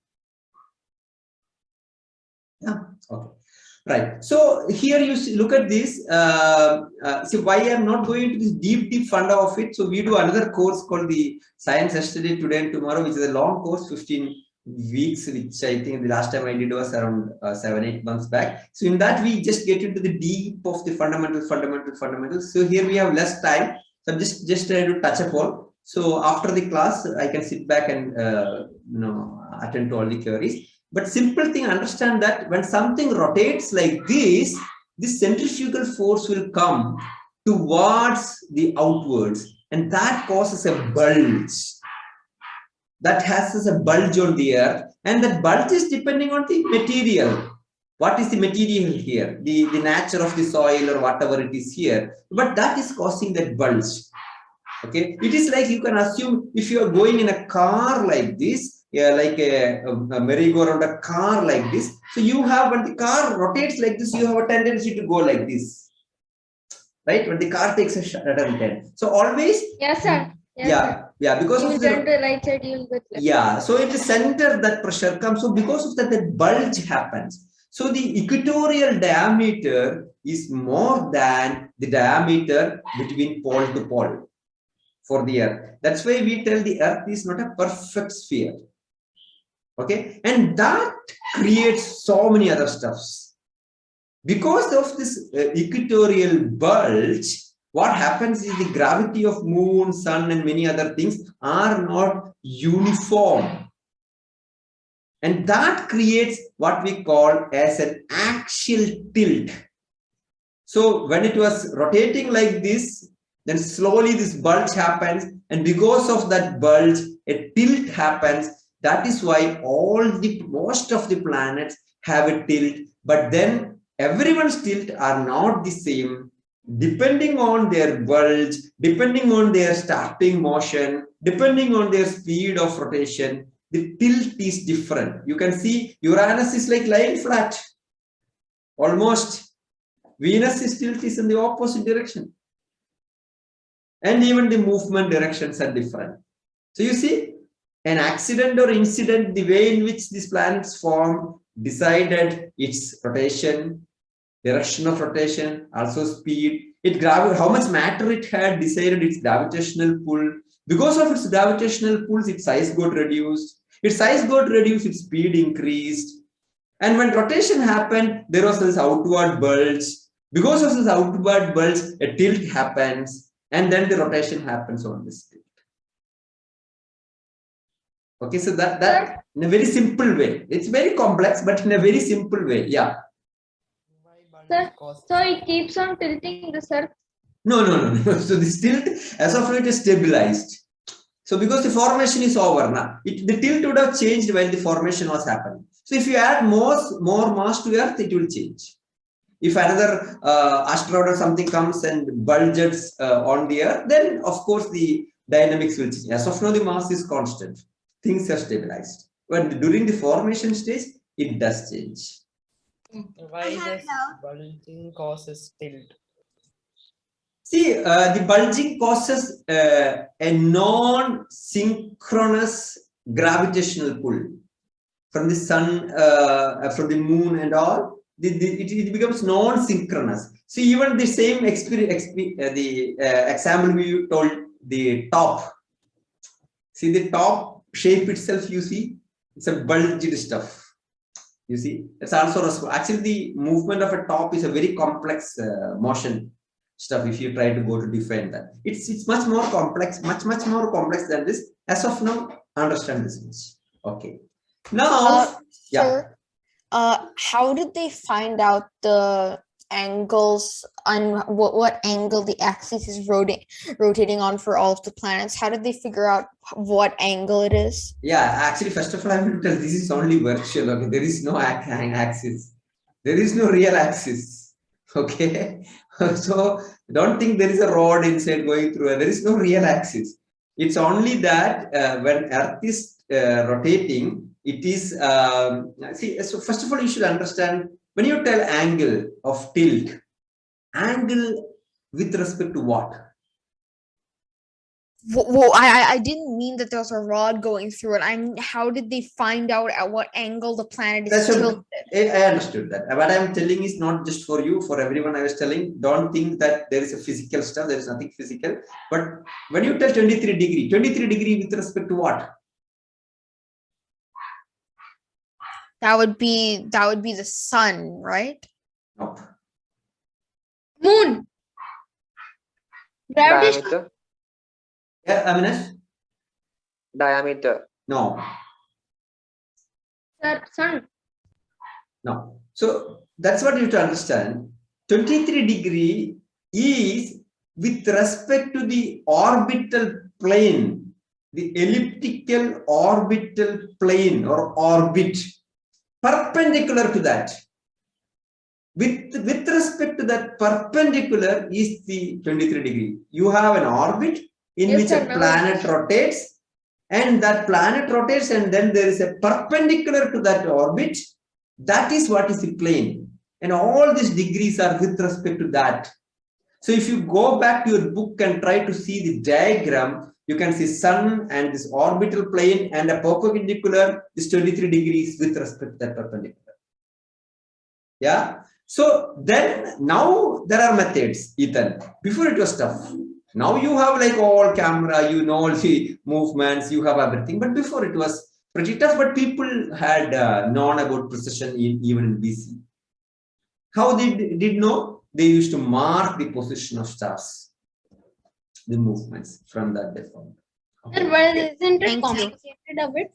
Yeah. Okay. Right. So here you see, look at this. See why I'm not going into this deep funda of it. So we do another course called the Science Yesterday, Today, and Tomorrow, which is a long course, 15 weeks, which I think the last time I did was around 7-8 months back. So in that we just get into the deep of the fundamentals. So here we have less time. So I'm just trying to touch upon. So after the class, I can sit back and attend to all the queries. But simple thing, understand that when something rotates like this centrifugal force will come towards the outwards, and that causes a bulge. That has a bulge on the Earth, and that bulge is depending on the material. What is the material here? The nature of the soil or whatever it is here. But that is causing that bulge. Okay, it is like you can assume if you are going in a car like this, yeah, like a merry-go-round, a car like this. So you have, when the car rotates like this, you have a tendency to go like this, right? When the car takes a sudden turn. So always. Yes, sir. Yes, yeah, sir. yeah, because you of turn the to right side, you'll get left. Yeah. So in the center, that pressure comes. So because of that, that bulge happens. So the equatorial diameter is more than the diameter between pole to pole for the Earth. That's why we tell the Earth is not a perfect sphere. Okay, and that creates so many other stuffs. Because of this equatorial bulge, what happens is the gravity of moon, sun, and many other things are not uniform. And that creates what we call as an axial tilt. So when it was rotating like this, then slowly this bulge happens, and because of that bulge, a tilt happens. That is why most of the planets have a tilt, but then everyone's tilt are not the same, depending on their bulge, depending on their starting motion, depending on their speed of rotation. The tilt is different. You can see Uranus is like lying flat, almost. Venus' tilt is in the opposite direction. And even the movement directions are different. So you see, an accident or incident, the way in which these planets form decided its rotation, direction of rotation, also speed. How much matter it had decided its gravitational pull. Because of its gravitational pulls, its size got reduced. Its size got reduced, its speed increased. And when rotation happened, there was this outward bulge. Because of this outward bulge, a tilt happens, and then the rotation happens on this tilt. Okay, so that in a very simple way. It's very complex, but in a very simple way. Yeah. Sir, so it keeps on tilting the Earth? No. So this tilt, as of now, it is stabilized. So because the formation is over now, the tilt would have changed while the formation was happening. So if you add more mass to Earth, it will change. If another asteroid or something comes and bulges on the Earth, then of course the dynamics will change. As of now, the mass is constant. Things are stabilized. But during the formation stage, it does change. Why does bulging causes tilt? See, the bulging causes a non-synchronous gravitational pull from the sun, from the moon and all. It becomes non-synchronous. See, even the same example we told, the top. See the top shape itself, you see, it's a bulged stuff. You see, it's also actually the movement of a top is a very complex motion stuff. If you try to go to define that, it's much more complex, much more complex than this. As of now, Understand this much. Okay. Now, yeah. Sir, how did they find out the angles on what angle the axis is rotating on for all of the planets? How did they figure out what angle it is? Yeah, actually, first of all, I will tell this is only virtual. Okay, there is no axis. There is no real axis. Okay, so don't think there is a rod inside going through. There is no real axis. It's only that when Earth is rotating, it is see. So first of all, you should understand when you tell angle of tilt, angle with respect to what? Well, I didn't mean that there was a rod going through it. How did they find out at what angle the planet is tilted? I understood that. What I'm telling is not just for you, for everyone. I was telling, don't think that there is a physical stuff. There is nothing physical. But when you tell 23 degree with respect to what? That would be the sun, right? Nope. Moon. Gravity. Diameter. Yeah, Avinash? Diameter. No. Sun. No. So that's what you have to understand. 23 degree is with respect to the orbital plane, the elliptical orbital plane or orbit, perpendicular to that. With respect to that perpendicular is the 23 degree. You have an orbit in which a planet rotates, and that planet rotates, and then there is a perpendicular to that orbit. That is what is the plane. And all these degrees are with respect to that. So if you go back to your book and try to see the diagram, you can see sun and this orbital plane and a perpendicular is 23 degrees with respect to that perpendicular. Yeah. So then now there are methods, Ethan. Before it was tough. Now you have like all camera, you know, the movements, you have everything. But before it was pretty tough, but people had known about precision even in BC. How they did know? They used to mark the position of stars, the movements from that day forward. Okay. Well, isn't it complicated a bit?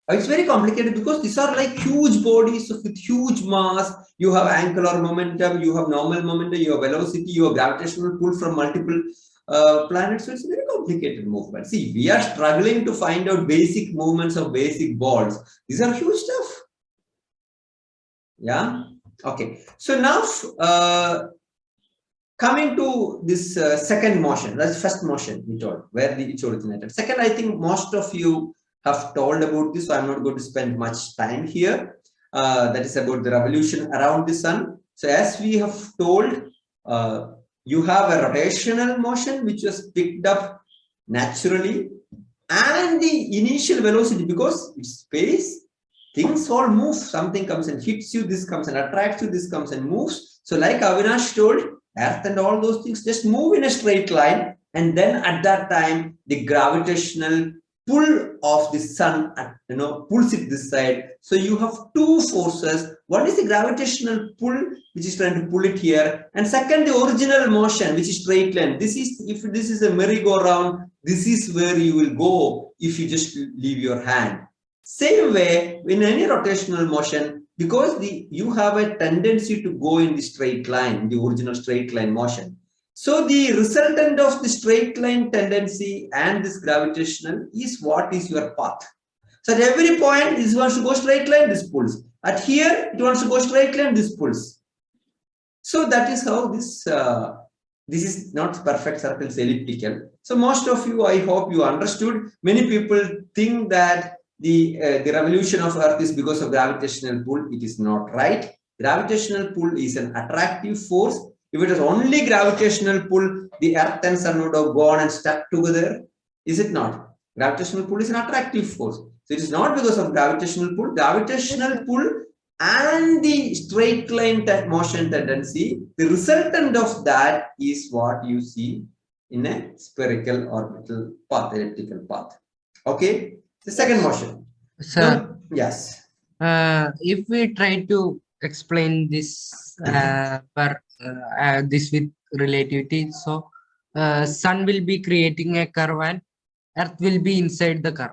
It's very complicated because these are like huge bodies with huge mass. You have angular momentum, you have normal momentum, you have velocity, you have gravitational pull from multiple planets. So it's a very complicated movement. See, we are struggling to find out basic movements of basic balls. These are huge stuff. Yeah. Okay. So now coming to this second motion, that's first motion we told where it originated. Second, I think most of you have told about this, so I'm not going to spend much time here. That is about the revolution around the sun. So as we have told, you have a rotational motion which was picked up naturally, and the initial velocity, because it's space, things all move. Something comes and hits you, this comes and attracts you, this comes and moves. So like Avinash told, Earth and all those things just move in a straight line, and then at that time the gravitational pull of the sun, pulls it this side. So you have two forces. One is the gravitational pull, which is trying to pull it here, and second, the original motion, which is straight line. This is, if this is a merry-go-round, this is where you will go if you just leave your hand. Same way in any rotational motion, because you have a tendency to go in the straight line, the original straight line motion. So the resultant of the straight line tendency and this gravitational is what is your path. So at every point, this wants to go straight line, this pulls. At here, it wants to go straight line, this pulls. So that is how this is not perfect circle, it's elliptical. So most of you, I hope you understood. Many people think that the revolution of Earth is because of gravitational pull. It is not right. Gravitational pull is an attractive force. If it was only gravitational pull, the Earth and Sun would have gone and stuck together. Is it not? Gravitational pull is an attractive force. So it is not because of gravitational pull. Gravitational pull and the straight line motion tendency, the resultant of that is what you see in a spherical orbital path, elliptical path. Okay? The second motion. Sir, yes. If we try to explain this this with relativity, so sun will be creating a curve and Earth will be inside the curve.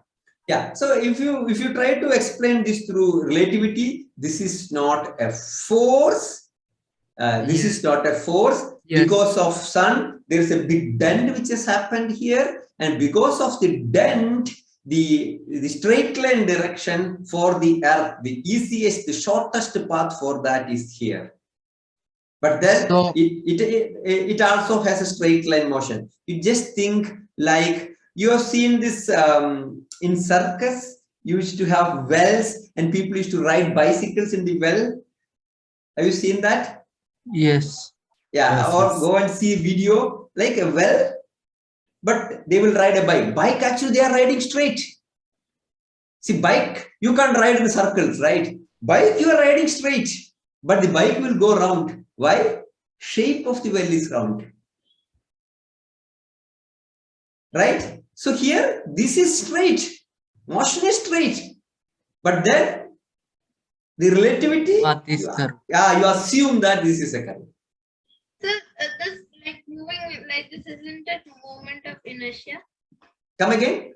Yeah, so if you try to explain this through relativity, this is not a force. This is not a force. Yes. Because of sun, there is a big dent which has happened here, and because of the dent, the straight line direction for the earth, the easiest, the shortest path for that is here. But then So, it also has a straight line motion. You just think like you have seen this in circus. You used to have wells and people used to ride bicycles in the well. Have you seen that? yes. Yeah, Yes, or yes. go and see video like a well, but they will ride a bike. Bike actually they are riding straight. See, bike you can't ride in circles, right? Bike you are riding straight, but the bike will go round. Why? Shape of the well is round. Right? So here, this is straight. Motion is straight. But then, the relativity, Path is curved. you assume that this is a curve. So this like moving like this, isn't it moment of inertia? Come again?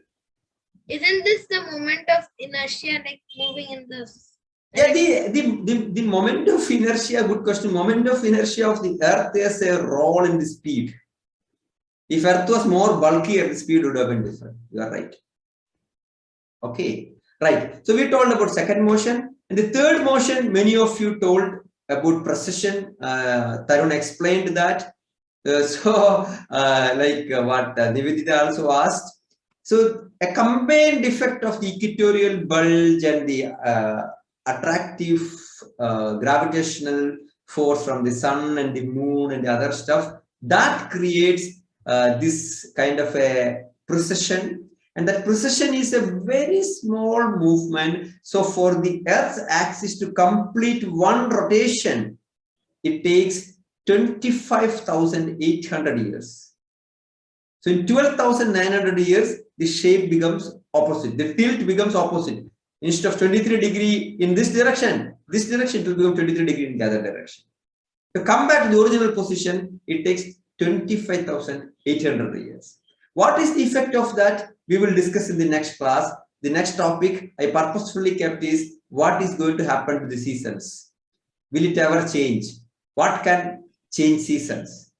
Isn't this the moment of inertia, like moving in this? Yeah, the moment of inertia, good question. Moment of inertia of the earth has a role in the speed. If earth was more bulkier, the speed would have been different. You are right. Okay, right. So we told about second motion. And the third motion, many of you told about precision. Tarun explained that. What Nivedita also asked. So a combined effect of the equatorial bulge and the attractive gravitational force from the sun and the moon and the other stuff, that creates this kind of a precession, and that precession is a very small movement. So for the Earth's axis to complete one rotation, it takes 25,800 years. So in 12,900 years, the shape becomes opposite. The tilt becomes opposite. Instead of 23 degree in this direction it will become 23 degree in the other direction. To come back to the original position, it takes 25,800 years. What is the effect of that? We will discuss in the next class. The next topic I purposefully kept is what is going to happen to the seasons. Will it ever change? What can change seasons?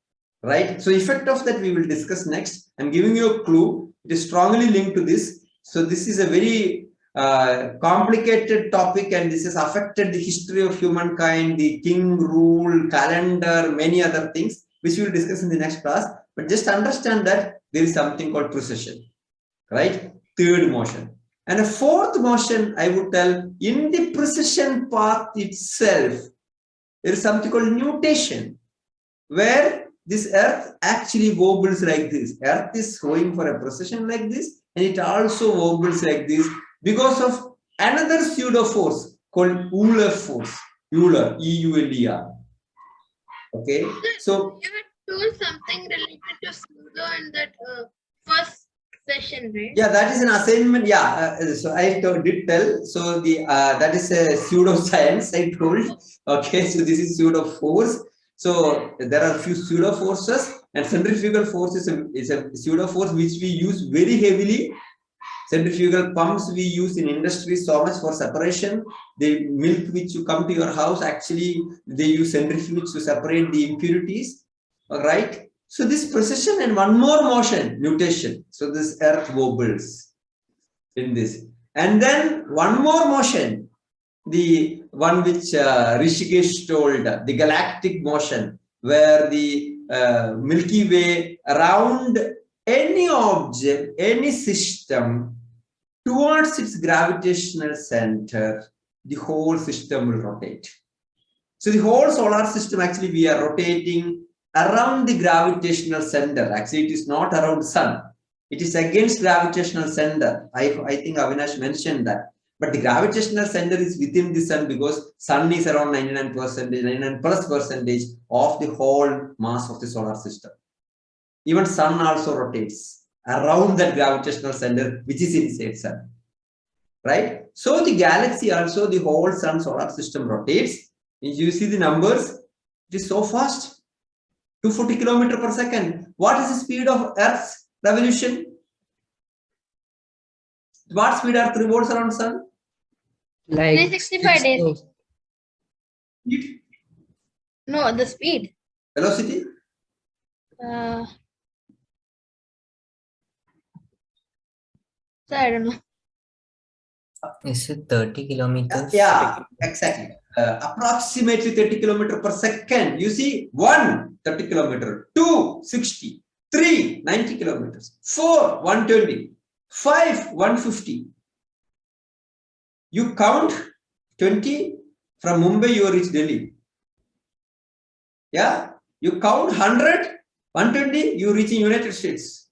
Right? So effect of that we will discuss next. I'm giving you a clue. It is strongly linked to this. So this is a very complicated topic, and this has affected the history of humankind, the king rule, calendar, many other things, which we will discuss in the next class. But just understand that there is something called precession, right? Third motion. And a fourth motion, I would tell, in the precession path itself, there is something called nutation, where this earth actually wobbles like this. Earth is going for a precession like this, and it also wobbles like this because of another pseudo force called Euler force. Euler, E-U-L-E-R. Okay, so you had told something related to pseudo in that first session, right? yeah, that is an assignment. Yeah, so I did tell. So the that is a pseudoscience I told. Okay, so this is pseudo force. So there are a few pseudo forces, and centrifugal force is a pseudo force which we use very heavily. Centrifugal pumps we use in industry so much for separation. The milk which you come to your house, actually they use centrifuge to separate the impurities. All right. So this precession and one more motion, nutation. So this earth wobbles in this. And then one more motion, the one which Rishikesh told, the galactic motion, where the Milky Way around any object, any system towards its gravitational center, the whole system will rotate. So the whole solar system, actually we are rotating around the gravitational center. Actually, it is not around the sun. It is against gravitational center. I think Avinash mentioned that. But the gravitational center is within the sun because sun is around 99%, 99+% of the whole mass of the solar system. Even sun also rotates around that gravitational center, which is inside sun. Right? So the galaxy also, the whole sun solar system rotates. If you see the numbers, it is so fast. 240 kilometers per second. What is the speed of Earth's revolution? What speed Earth revolves around Sun? Like 365 days. 6,000. Speed? No, the speed. Velocity? So I don't know. Is it 30 kilometers? Yeah, exactly. Approximately 30 kilometer per second. You see, 1, 30 kilometer, 2, 60, 3, 90 kilometers, 4, 120, 5, 150. You count 20, from Mumbai you reach Delhi. Yeah, you count 100, 120, you reach in United States.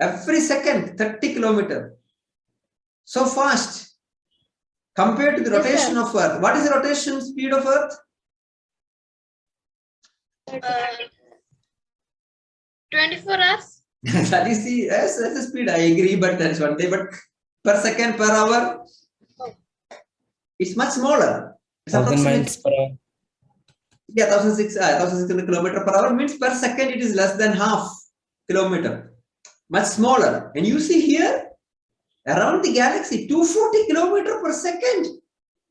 Every second, 30 kilometer. So fast. Compared to the rotation of Earth. What is the rotation speed of Earth? 24 hours. That is the yes, that's the speed. I agree, but that's one day. But per second, per hour, it's much smaller. It's 1,000 miles per hour. Yeah, 1,600 kilometer per hour means per second it is less than half kilometer. Much smaller. And you see here, around the galaxy, 240 kilometer per second.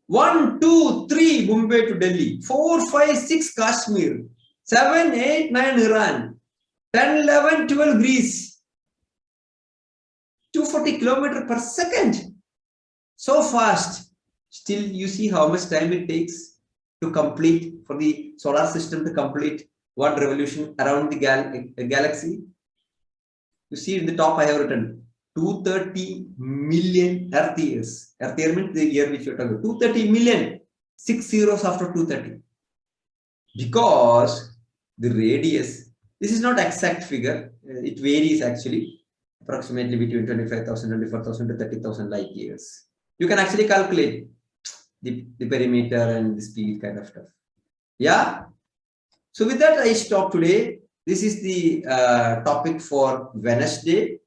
1, 2, 3, Mumbai to Delhi. 4, 5, 6, Kashmir. 7, 8, 9, Iran. 10, 11, 12, Greece. 240 kilometer per second. So fast. Still, you see how much time it takes to complete, for the solar system to complete one revolution around the galaxy. You see in the top I have written 230 million Earth years. Earth year means the year which you are talking about. 230 million, 6 zeros after 230. Because the radius, this is not exact figure, it varies actually, approximately between 25,000, 24,000 to 30,000 light years. You can actually calculate the perimeter and the speed kind of stuff. Yeah. So with that, I stop today. This is the topic for Wednesday.